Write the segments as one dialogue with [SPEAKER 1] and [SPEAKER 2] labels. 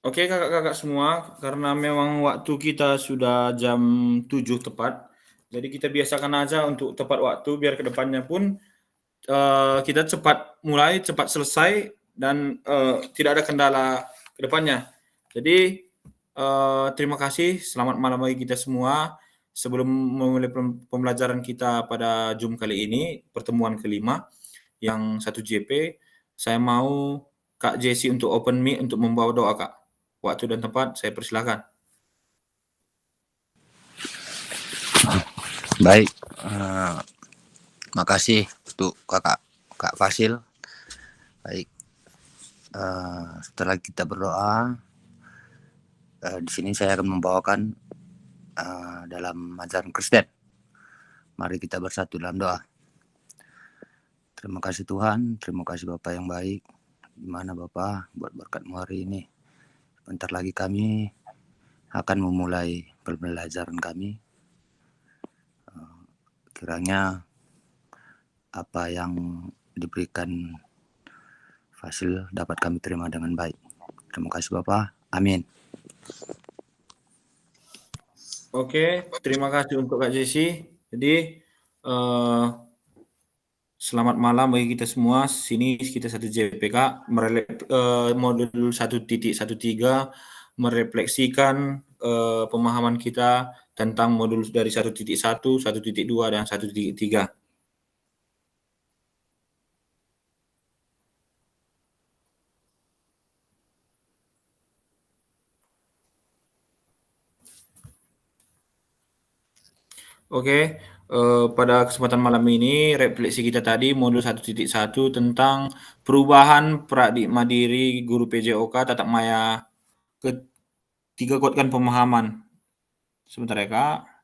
[SPEAKER 1] Oke kakak-kakak semua, karena memang waktu kita sudah jam 7 tepat, jadi kita biasakan aja untuk tepat waktu biar kedepannya pun kita cepat mulai, cepat selesai dan tidak ada kendala kedepannya. Jadi terima kasih, selamat malam bagi kita semua. Sebelum memulai pembelajaran kita pada Zoom kali ini, pertemuan kelima yang 1 JP, saya mau Kak Jessie untuk open mic untuk membawa doa Kak. Waktu dan tempat saya persilakan.
[SPEAKER 2] Baik, makasih untuk Kak Fasil. Baik, setelah kita berdoa, di sini saya akan membawakan dalam ajaran Kristen. Mari kita bersatu dalam doa. Terima kasih Tuhan, terima kasih Bapak yang baik. Gimana Bapak buat berkat-Mu hari ini. Bentar lagi kami akan memulai pembelajaran kami. Kiranya apa yang diberikan Fasil dapat kami terima dengan baik. Terima kasih Bapak. Amin.
[SPEAKER 1] Oke, terima kasih untuk Kak Jessie. Jadi selamat malam bagi kita semua. Sini kita 1 JPK modul 1.13 merefleksikan pemahaman kita tentang modul dari 1.1, 1.2 dan 1.3. Oke, pada kesempatan malam ini refleksi kita tadi modul 1.1 tentang perubahan paradigma diri guru PJOK Tatap Maya ketiga, kuatkan pemahaman. Sebentar ya Kak.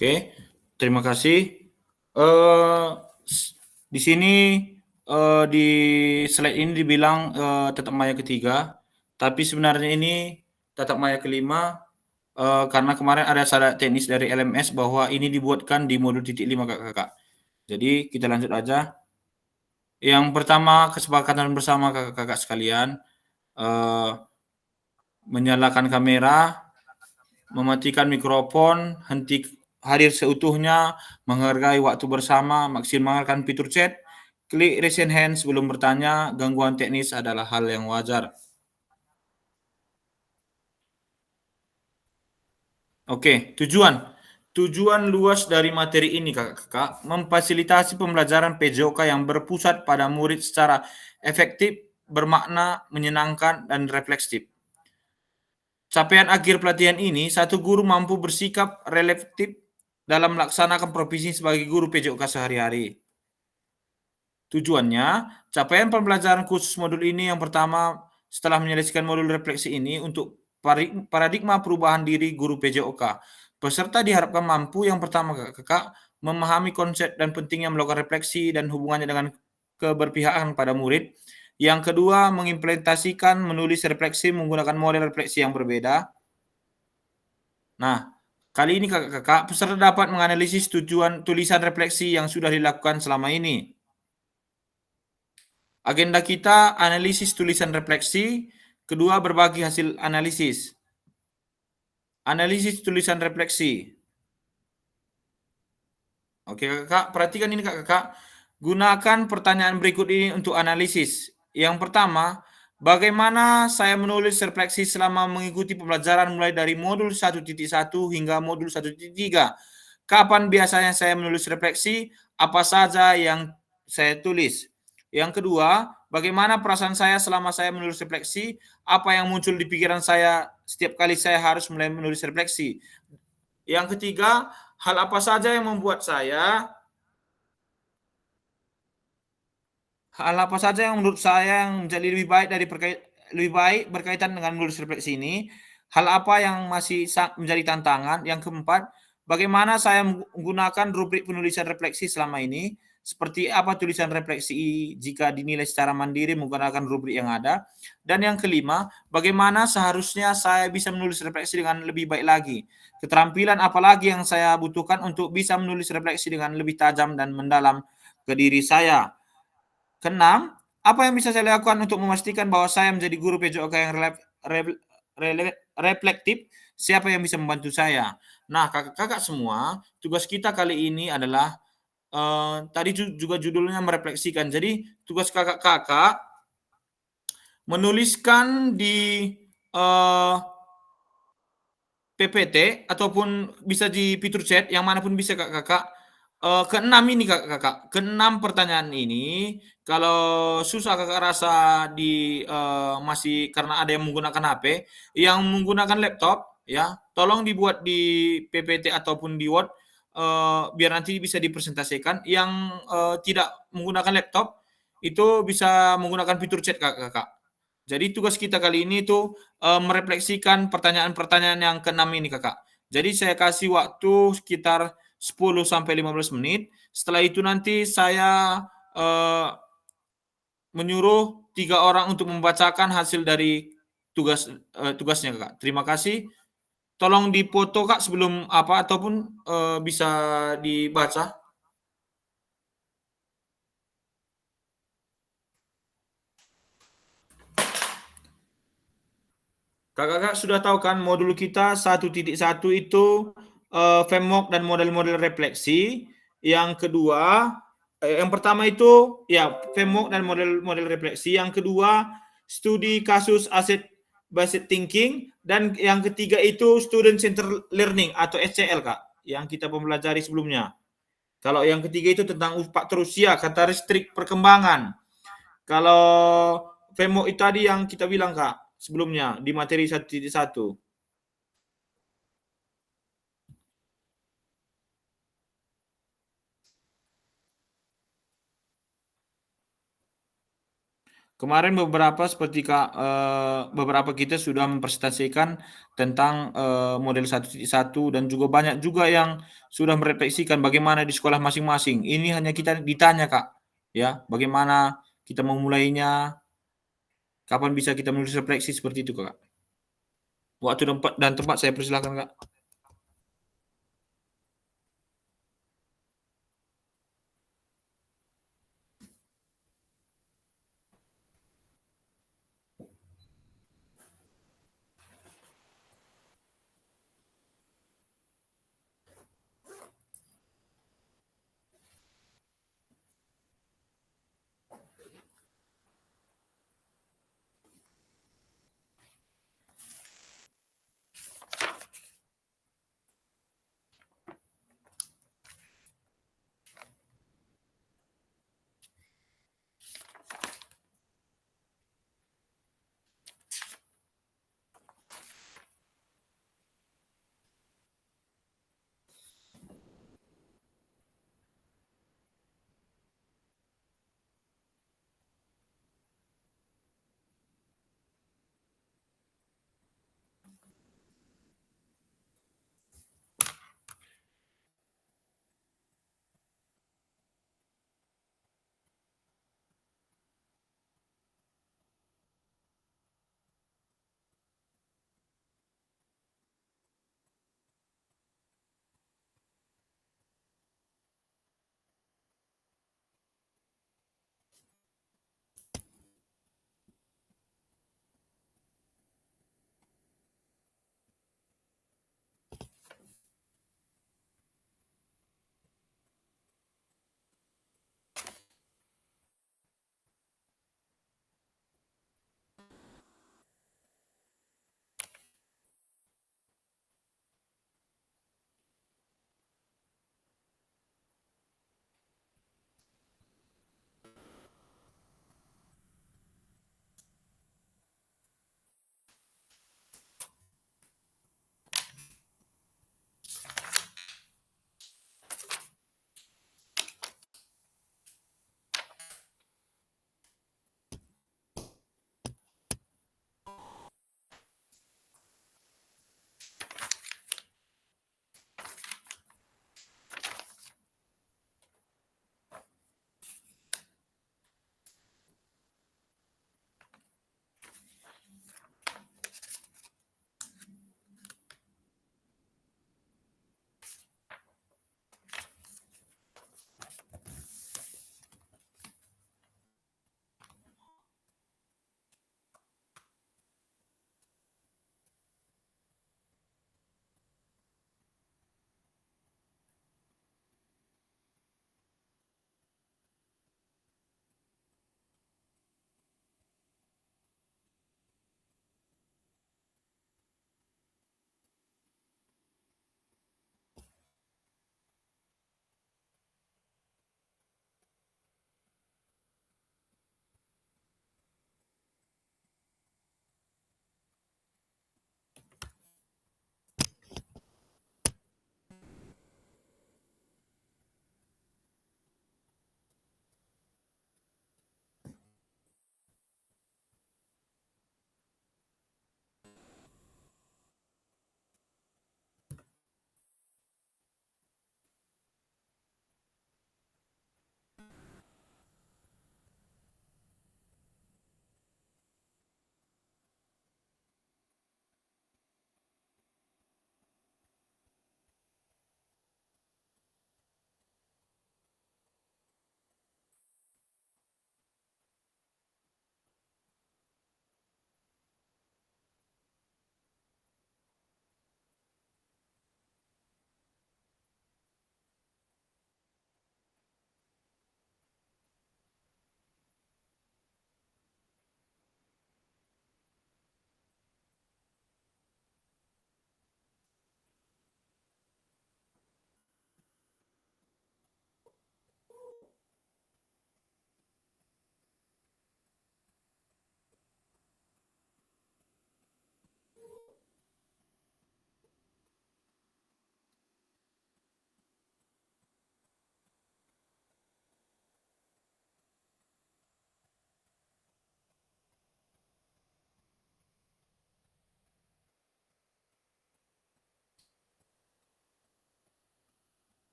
[SPEAKER 1] Oke, terima kasih. Di sini di slide ini dibilang Tatap Maya ketiga, tapi sebenarnya ini Tatap Maya kelima karena kemarin ada salah teknis dari LMS bahwa ini dibuatkan di modul titik 5 kakak-kakak. Jadi kita lanjut aja. Yang pertama, kesepakatan bersama kakak-kakak sekalian, menyalakan kamera, mematikan mikrofon, hadir seutuhnya, menghargai waktu bersama, maksimalkan fitur chat, klik raise hand sebelum bertanya, gangguan teknis adalah hal yang wajar. Oke, tujuan luas dari materi ini kakak-kakak, memfasilitasi pembelajaran PJOK yang berpusat pada murid secara efektif, bermakna, menyenangkan, dan refleksif. Capaian akhir pelatihan ini, satu guru mampu bersikap reflektif dalam melaksanakan profesi sebagai guru PJOK sehari-hari. Tujuannya, capaian pembelajaran khusus modul ini yang pertama, setelah menyelesaikan modul refleksi ini untuk paradigma perubahan diri guru PJOK. Peserta diharapkan mampu yang pertama kakak memahami konsep dan pentingnya melakukan refleksi dan hubungannya dengan keberpihakan pada murid. Yang kedua, mengimplementasikan menulis refleksi menggunakan model refleksi yang berbeda. Nah, kali ini kakak-kakak, peserta dapat menganalisis tujuan tulisan refleksi yang sudah dilakukan selama ini. Agenda kita analisis tulisan refleksi, kedua berbagi hasil analisis. Analisis tulisan refleksi. Oke kakak, perhatikan ini kakak. Gunakan pertanyaan berikut ini untuk analisis. Yang pertama, bagaimana saya menulis refleksi selama mengikuti pembelajaran mulai dari modul 1.1 hingga modul 1.3? Kapan biasanya saya menulis refleksi? Apa saja yang saya tulis? Yang kedua, bagaimana perasaan saya selama saya menulis refleksi? Apa yang muncul di pikiran saya setiap kali saya harus mulai menulis refleksi? Yang ketiga, hal apa saja yang membuat saya Hal apa saja yang menurut saya yang menjadi lebih baik berkaitan dengan menulis refleksi ini? Hal apa yang masih menjadi tantangan? Yang keempat, bagaimana saya menggunakan rubrik penulisan refleksi selama ini? Seperti apa tulisan refleksi jika dinilai secara mandiri menggunakan rubrik yang ada? Dan yang kelima, bagaimana seharusnya saya bisa menulis refleksi dengan lebih baik lagi? Keterampilan apa lagi yang saya butuhkan untuk bisa menulis refleksi dengan lebih tajam dan mendalam ke diri saya? Keenam, apa yang bisa saya lakukan untuk memastikan bahwa saya menjadi guru PJOK yang reflektif? Siapa yang bisa membantu saya? Nah, kakak-kakak semua, tugas kita kali ini adalah tadi juga judulnya merefleksikan. Jadi tugas kakak-kakak menuliskan di PPT ataupun bisa di fitur chat yang manapun bisa kakak-kakak. Keenam ini kakak-kakak, keenam pertanyaan ini kalau susah kakak rasa masih karena ada yang menggunakan HP, yang menggunakan laptop ya, tolong dibuat di PPT ataupun di Word, biar nanti bisa dipresentasikan. Yang tidak menggunakan laptop itu bisa menggunakan fitur chat kakak-kakak. Jadi tugas kita kali ini tuh merefleksikan pertanyaan-pertanyaan yang keenam ini kakak. Jadi saya kasih waktu sekitar 10 sampai 15 menit. Setelah itu nanti saya menyuruh 3 orang untuk membacakan hasil dari tugasnya kakak. Terima kasih. Tolong dipoto kak sebelum apa ataupun bisa dibaca. Kakak-kakak sudah tahu kan modul kita 1.1 itu framework dan model-model refleksi. Yang kedua, yang pertama itu ya framework dan model-model refleksi. Yang kedua, studi kasus asset based thinking, dan yang ketiga itu student centered learning atau SCL Kak, yang kita pelajari sebelumnya. Kalau yang ketiga itu tentang faktor usia, karakteristik perkembangan. Kalau framework itu tadi yang kita bilang Kak sebelumnya di materi 1.1. Kemarin beberapa kita sudah mempresentasikan tentang model 1.1 dan juga banyak juga yang sudah merefleksikan bagaimana di sekolah masing-masing. Ini hanya kita ditanya Kak, ya, bagaimana kita memulainya, kapan bisa kita menulis refleksi seperti itu Kak. Waktu dan tempat saya persilakan Kak.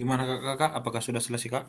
[SPEAKER 1] Gimana Kakak? Apakah sudah selesai, Kak?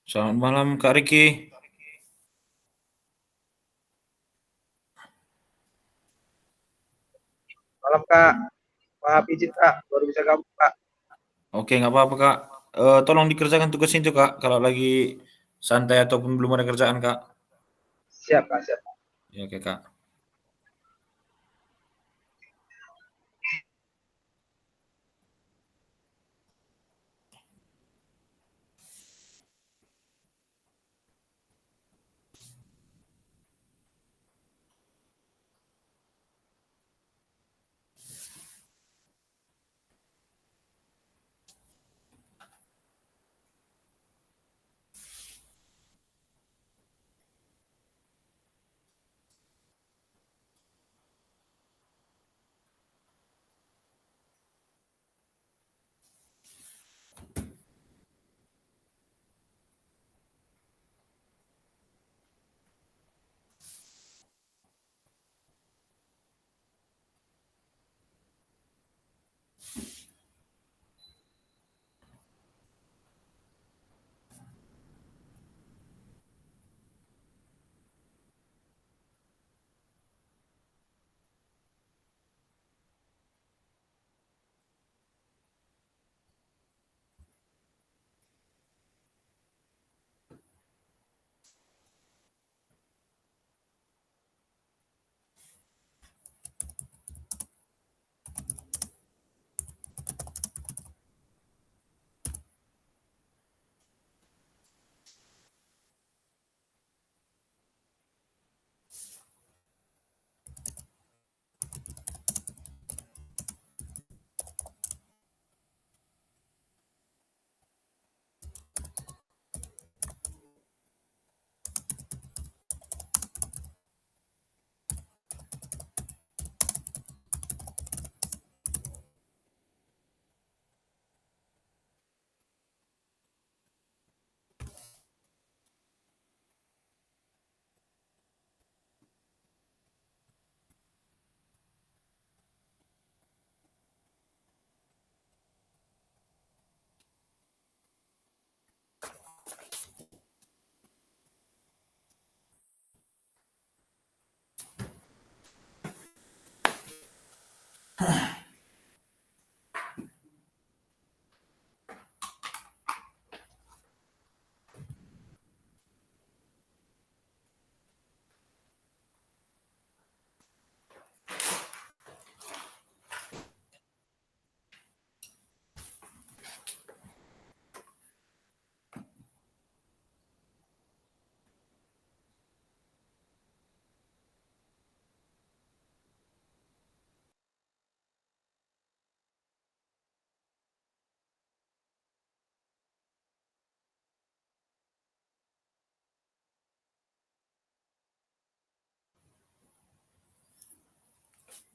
[SPEAKER 1] Selamat malam Kak Riki.
[SPEAKER 3] Malam Kak, maaf izin Kak, baru bisa gabung Kak.
[SPEAKER 1] Oke, nggak apa-apa Kak. Tolong dikerjakan tugas itu Kak, kalau lagi santai ataupun belum ada kerjaan Kak.
[SPEAKER 3] Siap Kak, siap.
[SPEAKER 1] Ya, oke Kak.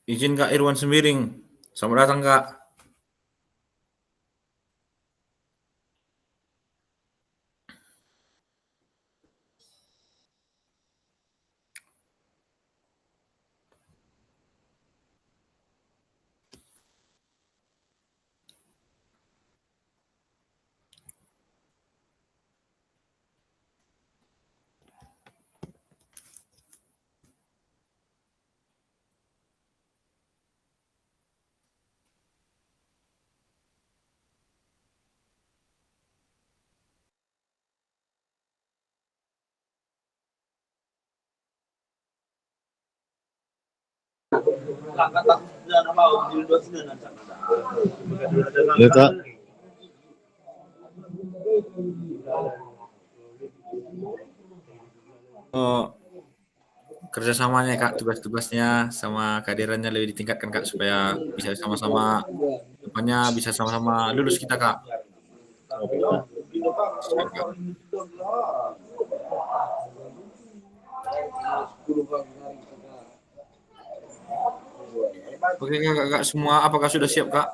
[SPEAKER 1] Izin Kak Irwan Sembiring. Selamat datang Kak.
[SPEAKER 2] Ya Kak.
[SPEAKER 1] Oh, kerjasamanya Kak, tugas-tugasnya sama kehadirannya lebih ditingkatkan Kak, supaya bisa sama-sama depannya bisa sama-sama lulus kita Kak. Siap, Kak. Oke Kak, semua apakah sudah siap Kak?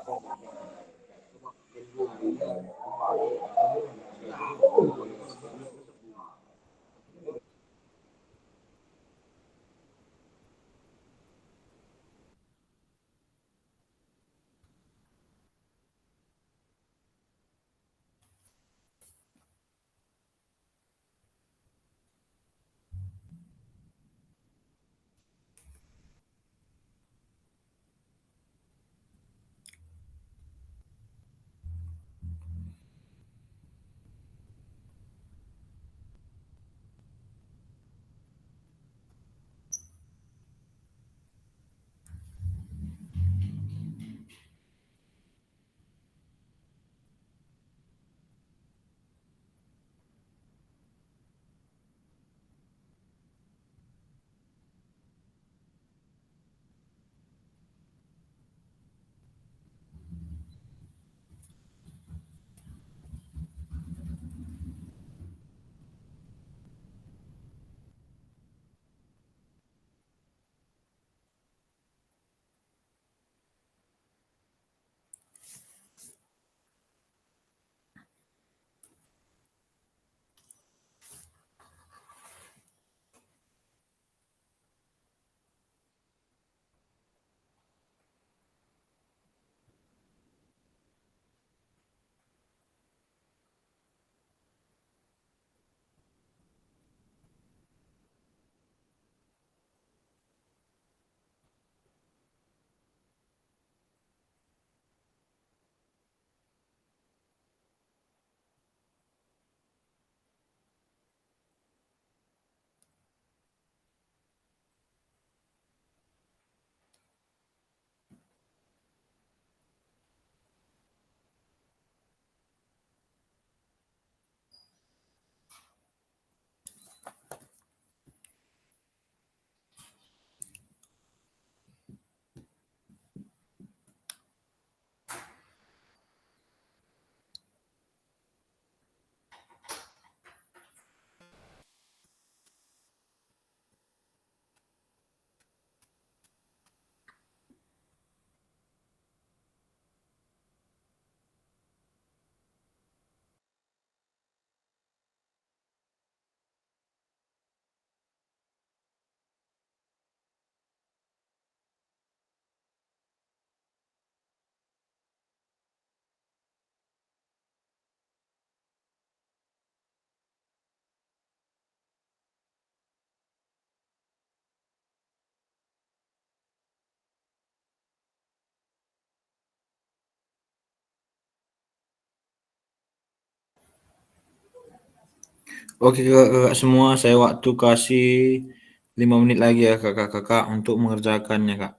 [SPEAKER 1] Oke kakak-kakak semua, saya waktu kasih 5 menit lagi ya kakak-kakak untuk mengerjakannya kak.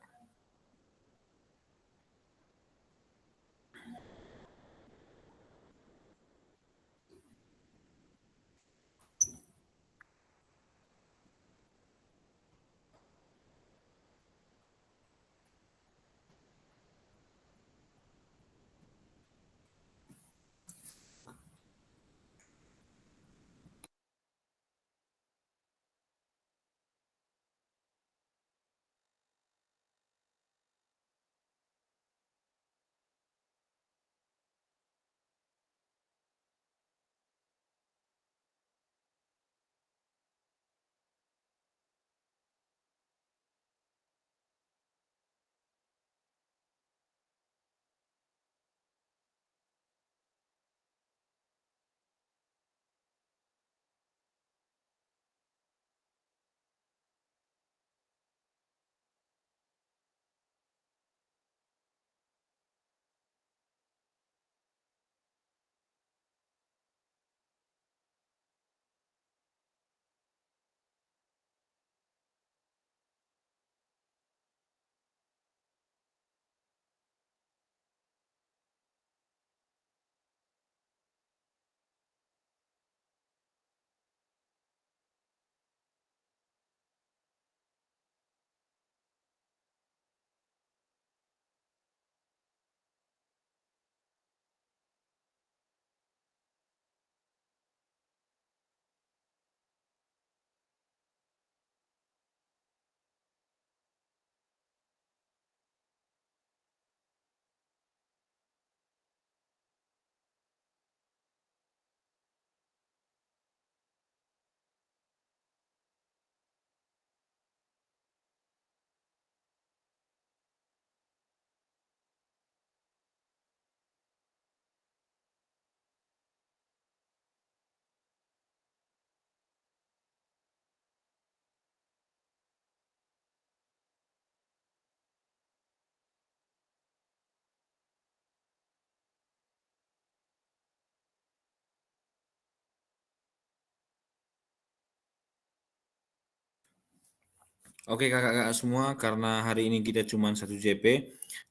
[SPEAKER 1] Oke kakak-kakak semua, karena hari ini kita cuma 1 JP,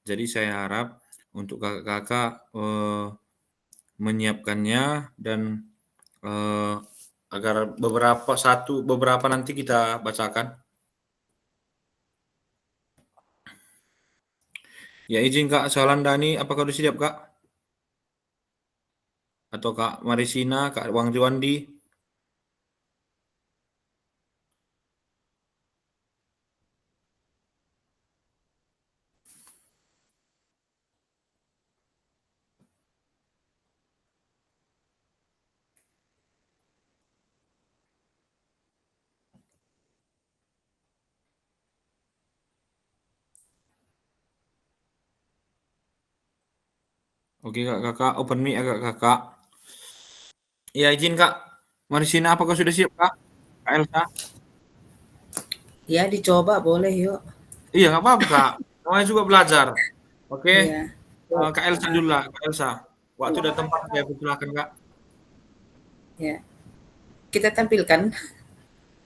[SPEAKER 1] jadi saya harap untuk kakak-kakak menyiapkannya dan eh, agar beberapa nanti kita bacakan. Ya izin Kak Salandani, apakah sudah siap Kak? Atau Kak Marisina, Kak Wang Riwandi? Oke Kak, kakak open mic agak kakak. Ya izin Kak Marisina, apakah sudah siap Kak? Kak Elsa?
[SPEAKER 4] Ya dicoba boleh yuk.
[SPEAKER 1] Iya nggak apa-apa Kak, namanya juga belajar. Oke,
[SPEAKER 4] Iya. Yuk.
[SPEAKER 1] Kak Elsa dulu lah, Kak Elsa. Waktu dan tempat saya persilahkan Kak.
[SPEAKER 4] Ya. Kita tampilkan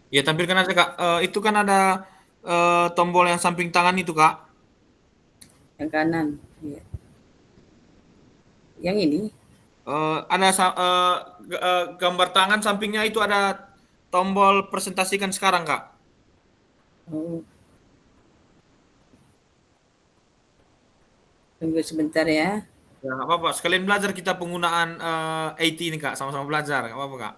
[SPEAKER 1] Ya tampilkan aja Kak. Itu kan ada tombol yang samping tangan itu Kak.
[SPEAKER 4] yang kanan. Iya. Yang ini.
[SPEAKER 1] Ada gambar tangan sampingnya itu ada tombol presentasikan sekarang Kak.
[SPEAKER 4] Oh, tunggu sebentar ya.
[SPEAKER 1] Ya nggak apa-apa. Sekalian belajar kita penggunaan IT ini Kak. Sama-sama belajar. Nggak apa-apa Kak.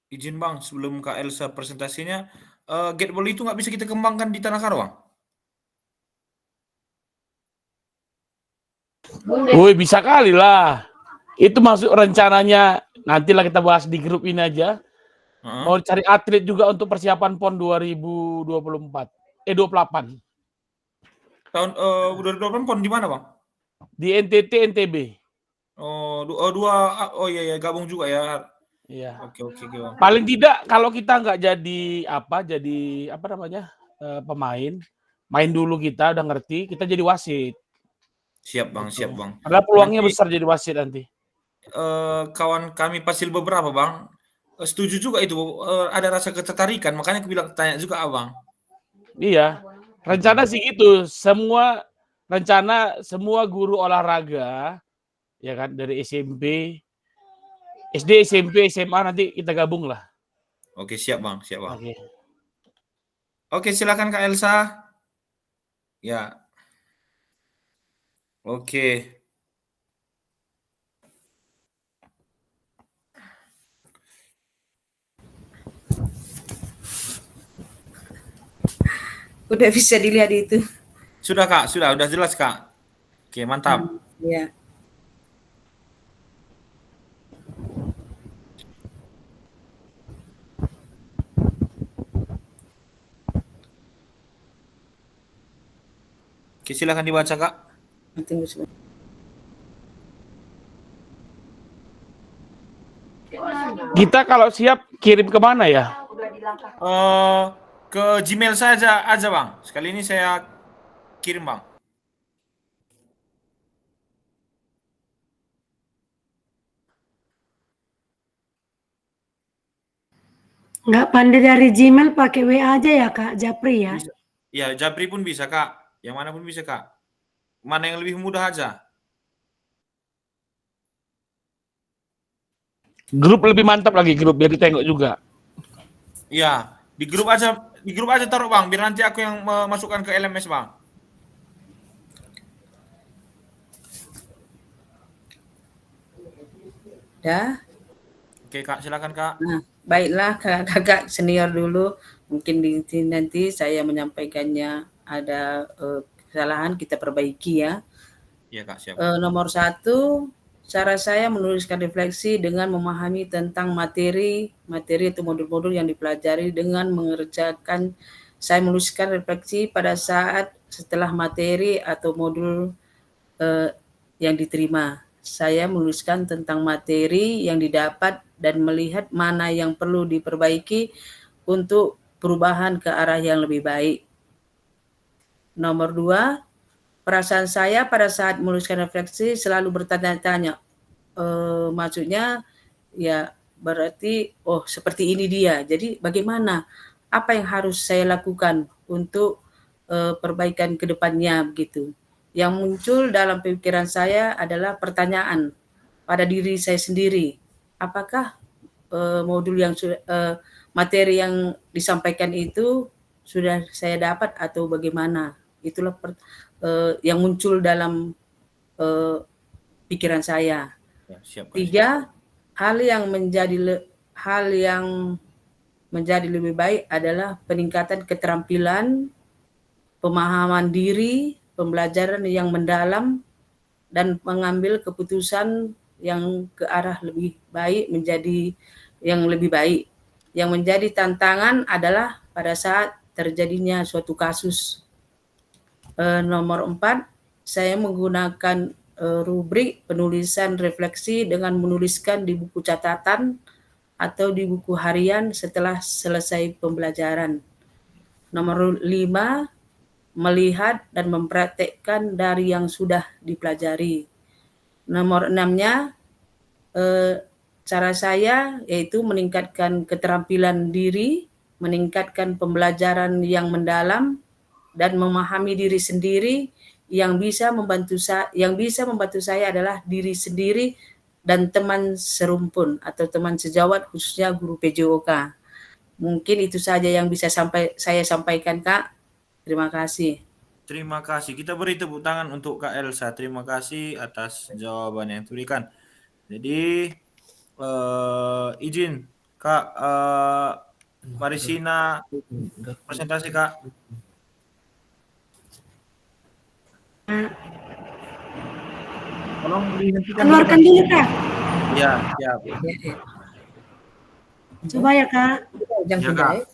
[SPEAKER 1] Izin Bang, sebelum Kak Elsa presentasinya, Gateball itu nggak bisa kita kembangkan di Tanah Karawang?
[SPEAKER 5] Woi, bisa kali lah. Itu masuk rencananya, nantilah kita bahas di grup ini aja.
[SPEAKER 1] Heeh.
[SPEAKER 5] Mau cari atlet juga untuk persiapan PON 2024. 28.
[SPEAKER 1] Tahun 2028 PON di mana Bang?
[SPEAKER 5] Di NTT, NTB.
[SPEAKER 1] Oh iya gabung juga ya.
[SPEAKER 5] Iya.
[SPEAKER 1] Oke Bang.
[SPEAKER 5] Paling tidak kalau kita nggak jadi pemain, main dulu kita udah ngerti, kita jadi wasit.
[SPEAKER 1] Siap Bang,
[SPEAKER 5] Gitu.
[SPEAKER 1] siap Bang.
[SPEAKER 5] Karena peluangnya
[SPEAKER 1] Nanti,
[SPEAKER 5] besar jadi wasit nanti.
[SPEAKER 1] kawan kami pasil beberapa Bang, setuju juga itu, ada rasa ketertarikan, makanya aku bilang tanya juga Abang.
[SPEAKER 5] Iya. Rencana sih gitu, semua guru olahraga ya kan dari SMP, SD, SMP, SMA nanti kita gabung lah.
[SPEAKER 1] Oke, siap Bang, siap Bang.
[SPEAKER 5] Oke.
[SPEAKER 1] Oke, silakan Kak Elsa. Ya. Oke.
[SPEAKER 4] Udah bisa dilihat itu.
[SPEAKER 1] Sudah Kak, udah jelas Kak. Oke, mantap.
[SPEAKER 4] Ya.
[SPEAKER 1] Oke, silakan dibaca Kak.
[SPEAKER 4] Tunggu sebentar.
[SPEAKER 5] Kita kalau siap kirim ke mana ya?
[SPEAKER 1] Ke Gmail saja aja Bang. Sekali ini saya kirim Bang.
[SPEAKER 6] Nggak pandai dari Gmail, pakai WA aja ya Kak Japri ya?
[SPEAKER 1] Bisa. Ya, Japri pun bisa Kak. Yang mana pun bisa Kak. Mana yang lebih mudah aja.
[SPEAKER 5] Grup lebih mantap lagi, grup biar ditengok juga.
[SPEAKER 1] Iya, di grup aja taruh Bang, biar nanti aku yang memasukkan ke LMS Bang.
[SPEAKER 4] Dah.
[SPEAKER 1] Oke Kak, silakan Kak.
[SPEAKER 4] Nah, baiklah kakak senior dulu. Mungkin nanti saya menyampaikannya ada kesalahan kita perbaiki ya.
[SPEAKER 1] Iya Kak, siap.
[SPEAKER 4] Nomor 1, cara saya menuliskan refleksi dengan memahami tentang materi atau modul-modul yang dipelajari dengan mengerjakan. Saya menuliskan refleksi pada saat setelah materi atau modul yang diterima. Saya menuliskan tentang materi yang didapat dan melihat mana yang perlu diperbaiki untuk perubahan ke arah yang lebih baik. Nomor 2, perasaan saya pada saat menuliskan refleksi selalu bertanya-tanya. Maksudnya ya berarti seperti ini dia. Jadi bagaimana? Apa yang harus saya lakukan untuk perbaikan ke depannya begitu. Yang muncul dalam pikiran saya adalah pertanyaan pada diri saya sendiri. Apakah modul yang materi yang disampaikan itu sudah saya dapat atau bagaimana? Itulah yang muncul dalam pikiran saya.
[SPEAKER 1] Ya, siap,
[SPEAKER 4] 3, hal yang menjadi lebih baik adalah peningkatan keterampilan, pemahaman diri, pembelajaran yang mendalam, dan mengambil keputusan yang ke arah lebih baik menjadi yang lebih baik. Yang menjadi tantangan adalah pada saat terjadinya suatu kasus. Nomor 4, saya menggunakan rubrik penulisan refleksi dengan menuliskan di buku catatan atau di buku harian setelah selesai pembelajaran. Nomor 5, melihat dan mempraktekkan dari yang sudah dipelajari. Nomor 6-nya, cara saya yaitu meningkatkan keterampilan diri, meningkatkan pembelajaran yang mendalam, dan memahami diri sendiri. Yang bisa membantu saya adalah diri sendiri dan teman serumpun atau teman sejawat, khususnya guru PJOK. Mungkin itu saja yang bisa saya sampaikan, Kak. Terima kasih.
[SPEAKER 1] Terima kasih. Kita beri tepuk tangan untuk Kak Elsa. Terima kasih atas jawaban yang diberikan. Jadi izin Kak, Marisina presentasi Kak.
[SPEAKER 6] Nah,
[SPEAKER 1] Tolong dihentikan
[SPEAKER 6] keluarkan dulu Kak.
[SPEAKER 1] Iya, siap.
[SPEAKER 6] Coba ya Kak.
[SPEAKER 4] Jangan
[SPEAKER 1] Ya,
[SPEAKER 4] pindah
[SPEAKER 1] Kak.
[SPEAKER 4] ya.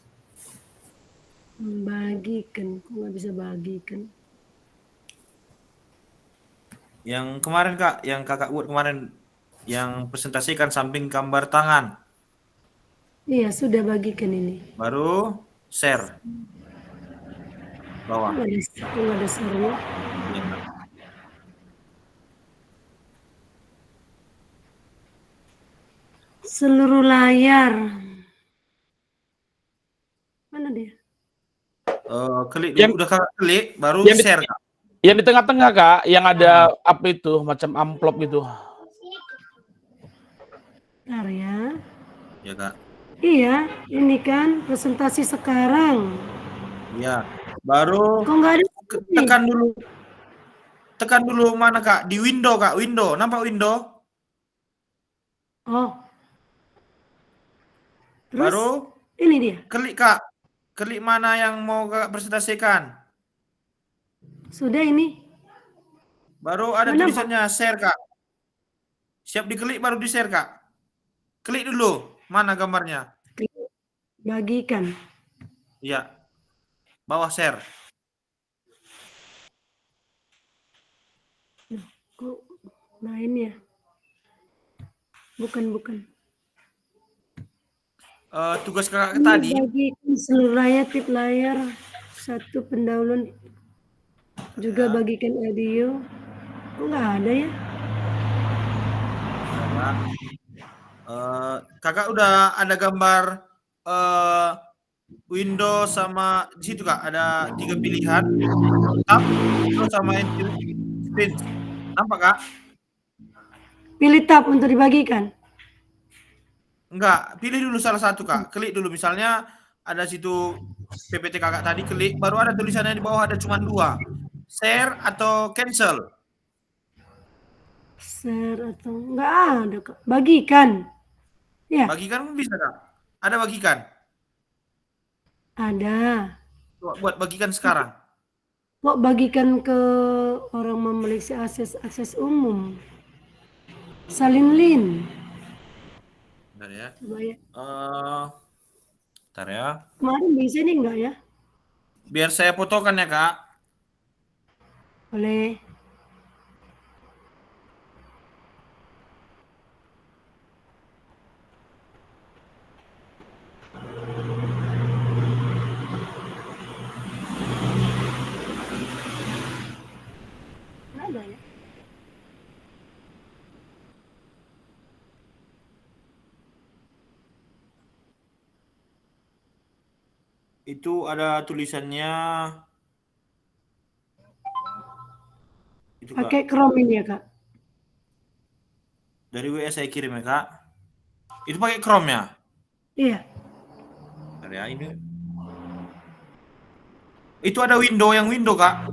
[SPEAKER 6] Membagikan, kok nggak bisa bagikan?
[SPEAKER 1] Yang kemarin Kak, yang Kakak buat kemarin, yang presentasikan samping gambar tangan.
[SPEAKER 6] Iya, sudah bagikan ini.
[SPEAKER 1] Baru share. Bawah.
[SPEAKER 6] Kok nggak ada serunya?
[SPEAKER 1] Iya, Kak.
[SPEAKER 6] Seluruh layar. Mana dia?
[SPEAKER 1] Klik dulu,
[SPEAKER 5] Yang-
[SPEAKER 1] udah Kakak klik, baru
[SPEAKER 5] yang di-
[SPEAKER 1] share Kak.
[SPEAKER 5] Yang di tengah-tengah Kak, yang ada apa itu macam amplop gitu.
[SPEAKER 6] Bentar ya.
[SPEAKER 1] Ya Kak.
[SPEAKER 6] Iya, ini kan presentasi sekarang.
[SPEAKER 1] Iya. Baru
[SPEAKER 6] Kok nggak ada?
[SPEAKER 1] tekan dulu mana Kak? Di window Kak, window. Nampak window?
[SPEAKER 6] Oh. Terus
[SPEAKER 1] Baru
[SPEAKER 6] ini dia.
[SPEAKER 1] klik Kak. Klik mana yang mau Kakak presentasikan.
[SPEAKER 6] Sudah ini.
[SPEAKER 1] Baru ada
[SPEAKER 6] Mana,
[SPEAKER 1] tulisannya share Kak. Siap diklik baru di share Kak. Klik dulu. Mana gambarnya?
[SPEAKER 6] Bagikan.
[SPEAKER 1] Iya. Bawah share.
[SPEAKER 6] Kok lain ya? Bukan.
[SPEAKER 1] Tugas Kakak
[SPEAKER 6] Ini
[SPEAKER 1] tadi.
[SPEAKER 6] bagikan seluruh layar, tip layar. Satu pendahuluan. Juga bagikan audio. Kok nggak ada ya?
[SPEAKER 1] Kakak udah ada gambar window sama di situ Kak ada 3 pilihan, tab, window sama screen. Nampak Kak?
[SPEAKER 6] Pilih tab untuk dibagikan.
[SPEAKER 1] Enggak, pilih dulu salah satu Kak. Klik dulu misalnya ada situ PPT Kakak tadi klik, baru ada tulisannya di bawah ada cuma 2. Share atau cancel.
[SPEAKER 6] Share atau nggak ada Kak. Bagikan. Ya,
[SPEAKER 1] Bagikan pun bisa Kak. Ada bagikan.
[SPEAKER 6] ada.
[SPEAKER 1] Coba buat bagikan sekarang.
[SPEAKER 6] Kok bagikan ke orang memiliki akses umum? Salin link.
[SPEAKER 1] Bentar ya.
[SPEAKER 6] Coba ya.
[SPEAKER 1] Bentar ya.
[SPEAKER 6] Kemarin bisa nih enggak ya?
[SPEAKER 1] Biar saya fotokan ya Kak.
[SPEAKER 6] Boleh. Ada ya?
[SPEAKER 1] Itu ada tulisannya itu Kak.
[SPEAKER 6] Pakai Chrome ini ya Kak?
[SPEAKER 1] Dari WA saya kirim ya Kak. Itu pakai Chrome ya?
[SPEAKER 6] Iya.
[SPEAKER 1] Bentar ya ini. Itu ada window yang window Kak.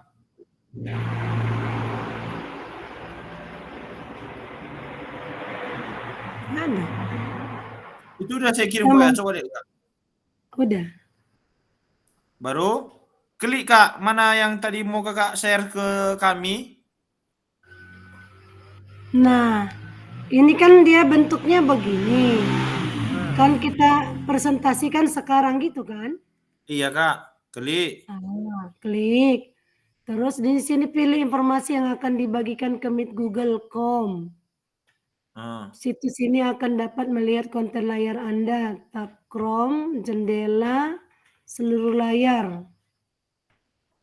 [SPEAKER 6] Nggak ada.
[SPEAKER 1] Itu udah saya kirim WA, coba deh Kak.
[SPEAKER 6] Udah.
[SPEAKER 1] Baru klik Kak, mana yang tadi mau Kakak share ke kami.
[SPEAKER 6] Nah, ini kan dia bentuknya begini. Kan kita presentasikan sekarang gitu kan?
[SPEAKER 1] Iya Kak, klik.
[SPEAKER 6] Klik. Terus di sini pilih informasi yang akan dibagikan ke Meet Google.com. Situs ini akan dapat melihat konten layar Anda. Tab Chrome, jendela, seluruh layar.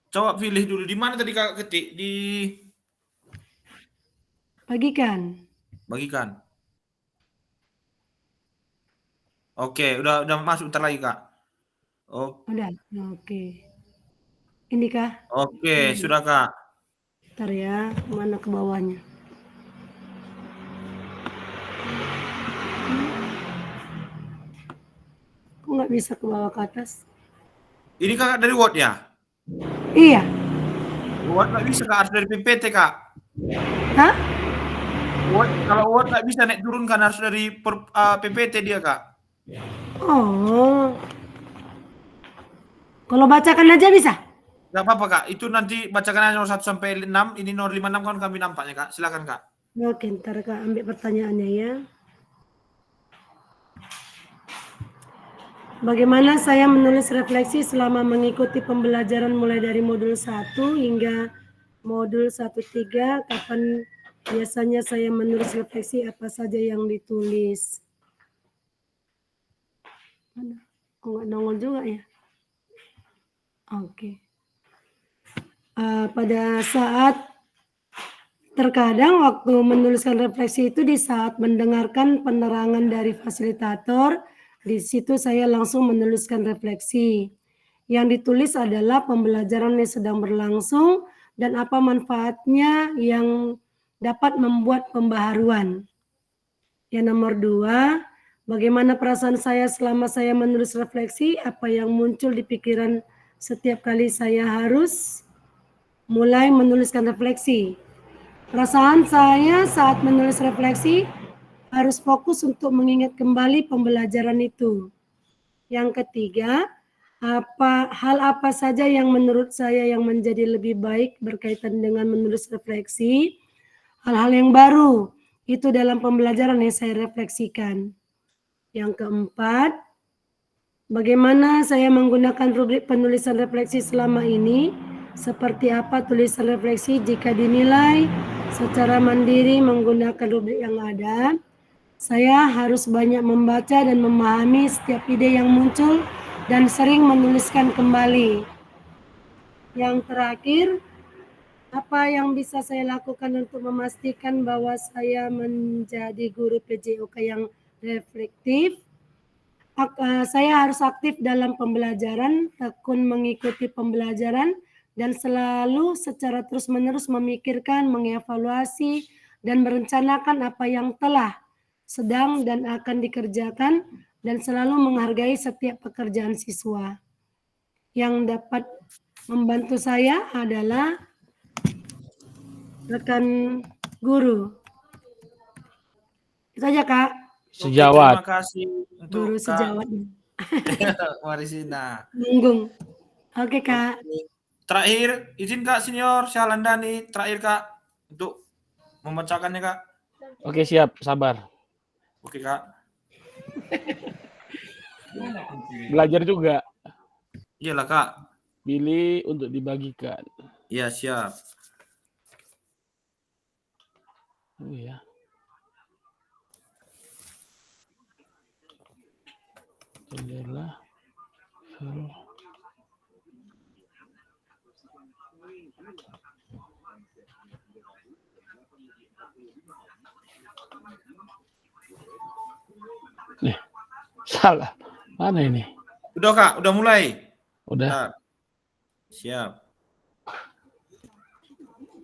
[SPEAKER 1] Coba pilih dulu di mana tadi Kakak ketik di
[SPEAKER 6] Bagikan.
[SPEAKER 1] bagikan. Oke, udah masuk bentar lagi Kak.
[SPEAKER 6] Udah, oke. Ini kah?
[SPEAKER 1] Oke, sudah Kak.
[SPEAKER 6] Bentar ya, mana ke bawahnya? Kok nggak bisa ke bawah ke atas?
[SPEAKER 1] Ini Kakak dari Word ya?
[SPEAKER 6] Iya.
[SPEAKER 1] Word nggak bisa Kak, harus dari PPT Kak.
[SPEAKER 6] Hah?
[SPEAKER 1] Word, kalau Word nggak bisa naik turunkan, harus dari PPT dia Kak.
[SPEAKER 6] Oh. Kalau bacakan aja bisa?
[SPEAKER 1] Nggak apa-apa, Kak. Itu nanti bacakan aja nomor 1 sampai 6. Ini nomor 5, 6 kan kami nampaknya, Kak. Silakan, Kak.
[SPEAKER 6] Oke, ntar Kak ambil pertanyaannya ya. Bagaimana saya menulis refleksi selama mengikuti pembelajaran mulai dari modul 1 hingga modul 1-3, kapan biasanya saya menulis refleksi, apa saja yang ditulis? Mana? Kok nggak nongol juga ya? Oke. Pada saat terkadang waktu menuliskan refleksi itu di saat mendengarkan penerangan dari fasilitator, di situ saya langsung menuliskan refleksi. Yang ditulis adalah pembelajaran yang sedang berlangsung dan apa manfaatnya yang dapat membuat pembaharuan. Yang nomor 2, bagaimana perasaan saya selama saya menulis refleksi, apa yang muncul di pikiran setiap kali saya harus mulai menuliskan refleksi. Perasaan saya saat menulis refleksi harus fokus untuk mengingat kembali pembelajaran itu. Yang ketiga, hal apa saja yang menurut saya yang menjadi lebih baik berkaitan dengan menulis refleksi, hal-hal yang baru itu dalam pembelajaran yang saya refleksikan. Yang keempat, bagaimana saya menggunakan rubrik penulisan refleksi selama ini, seperti apa tulisan refleksi jika dinilai secara mandiri menggunakan rubrik yang ada. Saya harus banyak membaca dan memahami setiap ide yang muncul dan sering menuliskan kembali. Yang terakhir, apa yang bisa saya lakukan untuk memastikan bahwa saya menjadi guru PJOK yang reflektif? Saya harus aktif dalam pembelajaran, tekun mengikuti pembelajaran, dan selalu secara terus-menerus memikirkan, mengevaluasi, dan merencanakan apa yang telah, sedang, dan akan dikerjakan, dan selalu menghargai setiap pekerjaan siswa. Yang dapat membantu saya adalah rekan guru. Itu aja, Kak.
[SPEAKER 5] Sejawat.
[SPEAKER 1] Terima kasih untuk
[SPEAKER 6] Guru
[SPEAKER 1] Kak
[SPEAKER 6] sejawat.
[SPEAKER 1] Marisina.
[SPEAKER 6] Munggung. Oke, Kak.
[SPEAKER 1] Terakhir, izin Kak Senior Syalandani, terakhir Kak, untuk membacakannya Kak.
[SPEAKER 5] Oke, siap, sabar.
[SPEAKER 1] Oke Kak.
[SPEAKER 5] Belajar juga.
[SPEAKER 1] Iyalah Kak.
[SPEAKER 5] Pilih untuk dibagikan.
[SPEAKER 1] Iya, siap.
[SPEAKER 5] Oh ya. Jendela. Nih, salah. Mana ini?
[SPEAKER 1] Udah Kak, udah mulai.
[SPEAKER 5] Udah.
[SPEAKER 1] Bentar. Siap.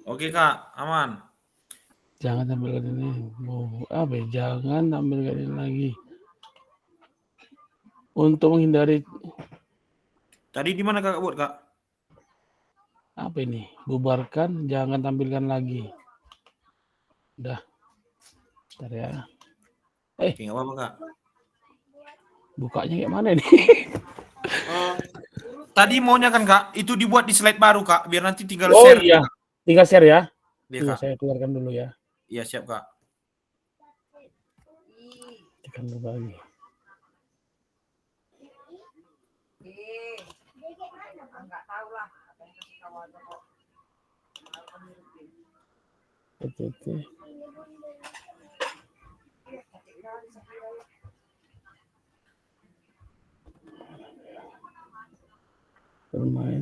[SPEAKER 1] Oke Kak, aman.
[SPEAKER 5] Jangan tampilkan ini. Apa ya? Jangan tampilkan ini lagi. Untuk menghindari.
[SPEAKER 1] Tadi di mana Kak buat Kak?
[SPEAKER 5] Apa ini? Bubarkan, jangan tampilkan lagi. Udah. Bentar ya.
[SPEAKER 1] Oke, nggak apa-apa Kak.
[SPEAKER 5] Bukanya kayak mana nih?
[SPEAKER 1] Tadi maunya kan Kak, itu dibuat di slide baru Kak, biar nanti tinggal
[SPEAKER 5] Oh
[SPEAKER 1] share.
[SPEAKER 5] iya, tinggal share ya.
[SPEAKER 1] Iya
[SPEAKER 5] Iya,
[SPEAKER 1] Kak.
[SPEAKER 5] saya keluarkan dulu ya.
[SPEAKER 1] Iya siap Kak.
[SPEAKER 5] Tekan berbagi. Oke. Bermain.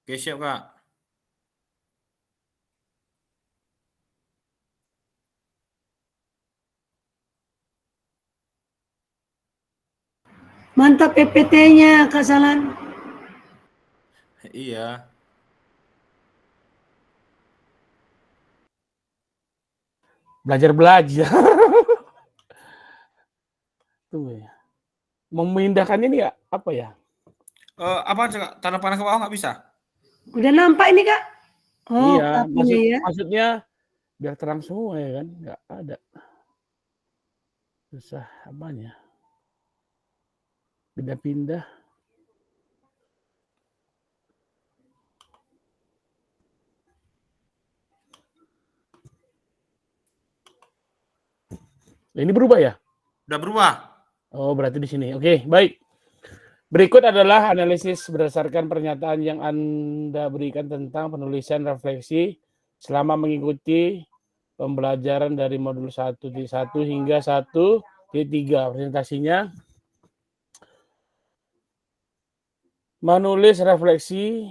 [SPEAKER 1] Oke, siap, Kak.
[SPEAKER 6] Mantap PPT-nya, Kak Salan.
[SPEAKER 1] Iya.
[SPEAKER 5] Belajar. Tuh ya. Memindahkannya ini ya, apa ya?
[SPEAKER 1] Apa, Kak? Tanda panah ke bawah nggak bisa?
[SPEAKER 6] Udah nampak ini, Kak? Oh,
[SPEAKER 5] Iya,
[SPEAKER 6] kakinya ya.
[SPEAKER 5] maksudnya biar terang semua ya kan, nggak ada. Susah apanya. Pindah-pindah. Ini berubah ya?
[SPEAKER 1] Udah berubah.
[SPEAKER 5] Oh, berarti di sini. Oke, baik. Berikut adalah analisis berdasarkan pernyataan yang Anda berikan tentang penulisan refleksi selama mengikuti pembelajaran dari modul 1.1 hingga 1.3. Presentasinya menulis refleksi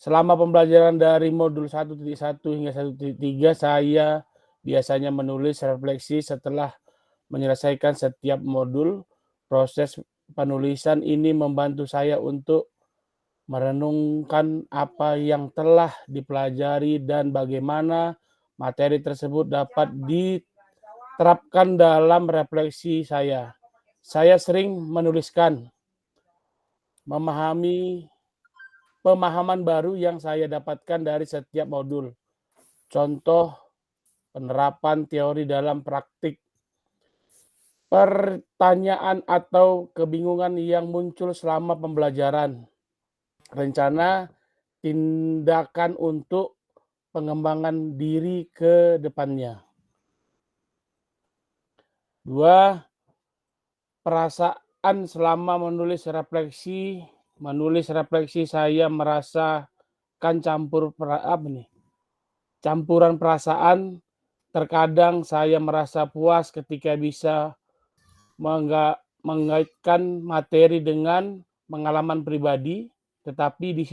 [SPEAKER 5] selama pembelajaran dari modul 1.1 hingga 1.3. Saya biasanya menulis refleksi setelah menyelesaikan setiap modul. Proses penulisan ini membantu saya untuk merenungkan apa yang telah dipelajari dan bagaimana materi tersebut dapat diterapkan dalam refleksi saya. Saya sering menuliskan pemahaman baru yang saya dapatkan dari setiap modul. Contoh penerapan teori dalam praktik. Pertanyaan atau kebingungan yang muncul selama pembelajaran. Rencana tindakan untuk pengembangan diri ke depannya. 2. Perasaan selama menulis refleksi. Menulis refleksi saya merasakan campuran perasaan. Terkadang saya merasa puas ketika bisa mengaitkan materi dengan pengalaman pribadi, tetapi di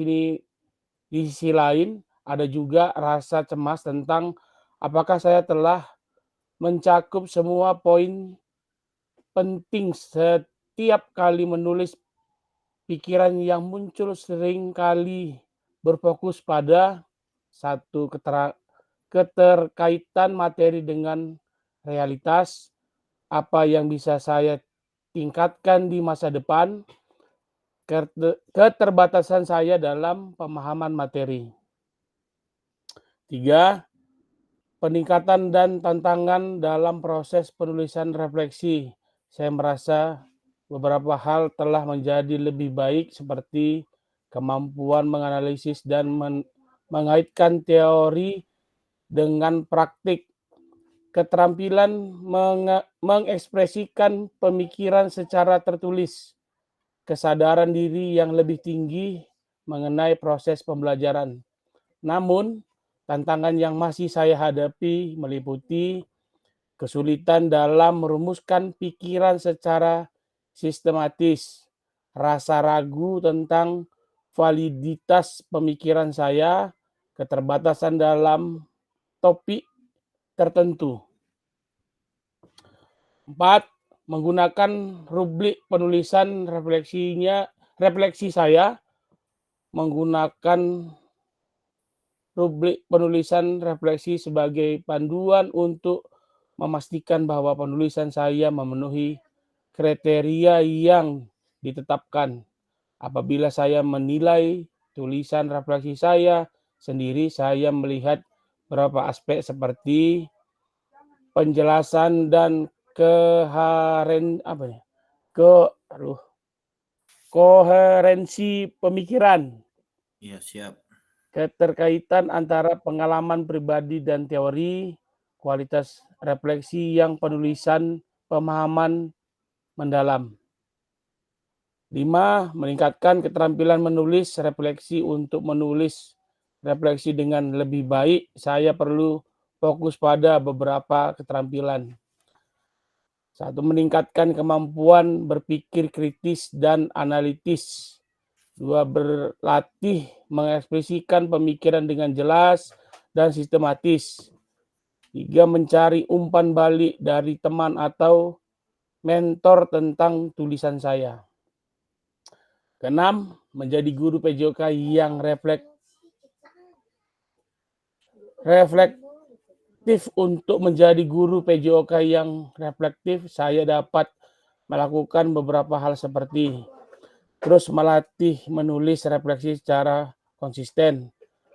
[SPEAKER 5] sisi lain ada juga rasa cemas tentang apakah saya telah mencakup semua poin penting. Setiap kali menulis, pikiran yang muncul sering kali berfokus pada satu keterkaitan materi dengan realitas, apa yang bisa saya tingkatkan di masa depan, keterbatasan saya dalam pemahaman materi. 3. Peningkatan dan tantangan dalam proses penulisan refleksi. Saya merasa beberapa hal telah menjadi lebih baik, seperti kemampuan menganalisis dan mengaitkan teori dengan praktik, keterampilan mengekspresikan pemikiran secara tertulis, kesadaran diri yang lebih tinggi mengenai proses pembelajaran. Namun, tantangan yang masih saya hadapi meliputi kesulitan dalam merumuskan pikiran secara sistematis, rasa ragu tentang validitas pemikiran saya, keterbatasan dalam topik tertentu. 4. Menggunakan rubrik penulisan refleksi saya menggunakan rubrik penulisan refleksi sebagai panduan untuk memastikan bahwa penulisan saya memenuhi kriteria yang ditetapkan. Apabila saya menilai tulisan refleksi saya sendiri, saya melihat beberapa aspek seperti penjelasan dan koherensi pemikiran.
[SPEAKER 1] Iya, siap.
[SPEAKER 5] Keterkaitan antara pengalaman pribadi dan teori, kualitas refleksi yang penulisan pemahaman mendalam. 5. Meningkatkan keterampilan menulis refleksi. Untuk menulis refleksi dengan lebih baik, saya perlu fokus pada beberapa keterampilan. 1. Meningkatkan kemampuan berpikir kritis dan analitis. 2. Berlatih mengekspresikan pemikiran dengan jelas dan sistematis. 3. Mencari umpan balik dari teman atau mentor tentang tulisan saya. 6. Menjadi guru PJOK yang reflektif. Untuk menjadi guru PJOK yang reflektif, saya dapat melakukan beberapa hal seperti terus melatih menulis refleksi secara konsisten,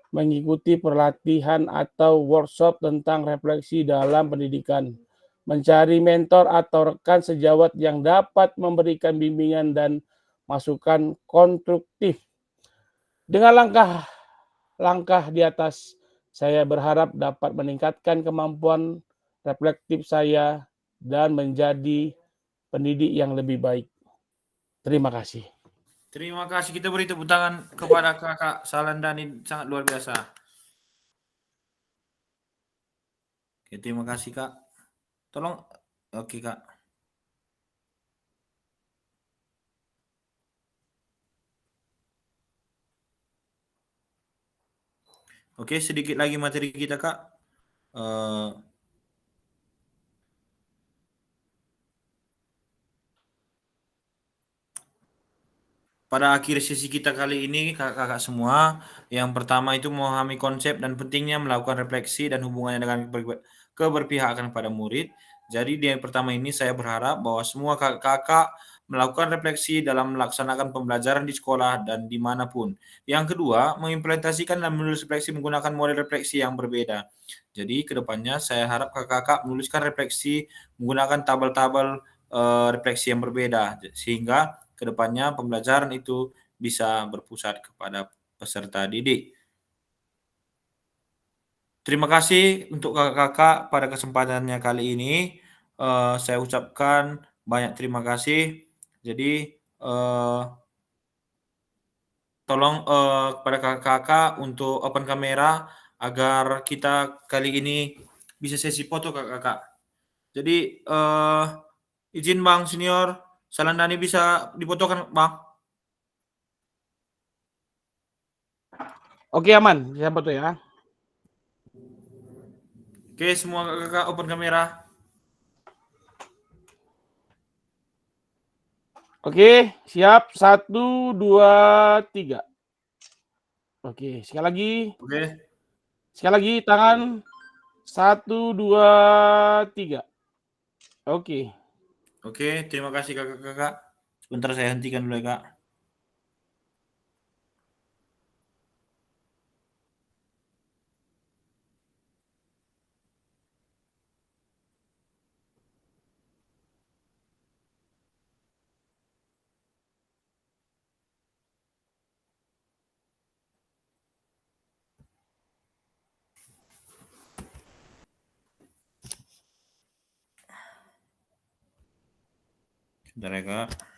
[SPEAKER 5] mengikuti pelatihan atau workshop tentang refleksi dalam pendidikan, mencari mentor atau rekan sejawat yang dapat memberikan bimbingan dan masukan konstruktif. Dengan langkah-langkah di atas, saya berharap dapat meningkatkan kemampuan reflektif saya dan menjadi pendidik yang lebih baik. Terima kasih.
[SPEAKER 1] Terima kasih. Kita beri tepuk tangan kepada Kakak Salandani, sangat luar biasa. Oke, terima kasih Kak. Tolong, oke Kak. Oke, sedikit lagi materi kita Kak. Pada akhir sesi kita kali ini, kakak-kakak semua, yang pertama itu memahami konsep dan pentingnya melakukan refleksi dan hubungannya dengan keberpihakan pada murid. Jadi di yang pertama ini saya berharap bahwa semua kakak-kakak melakukan refleksi dalam melaksanakan pembelajaran di sekolah dan dimanapun. Yang kedua, mengimplementasikan dan menulis refleksi menggunakan model refleksi yang berbeda. Jadi kedepannya saya harap kakak-kakak menuliskan refleksi menggunakan tabel-tabel refleksi yang berbeda, sehingga kedepannya pembelajaran itu bisa berpusat kepada peserta didik. Terima kasih untuk kakak-kakak pada kesempatannya kali ini. Saya ucapkan banyak terima kasih. Jadi tolong kepada kakak-kakak untuk open kamera agar kita kali ini bisa sesi foto kakak-kakak. Jadi izin Bang Senior, Salandani bisa difotokan Bang?
[SPEAKER 5] Oke, aman. Saya foto ya.
[SPEAKER 1] Oke, semua kakak open kamera.
[SPEAKER 5] Oke, siap. 1, 2, 3. Oke, sekali lagi.
[SPEAKER 1] Oke.
[SPEAKER 5] Sekali lagi tangan. 1, 2, 3. Oke.
[SPEAKER 1] Oke, terima kasih kakak-kakak. Sebentar saya hentikan dulu ya, Kak. Sebentar ya, Kak.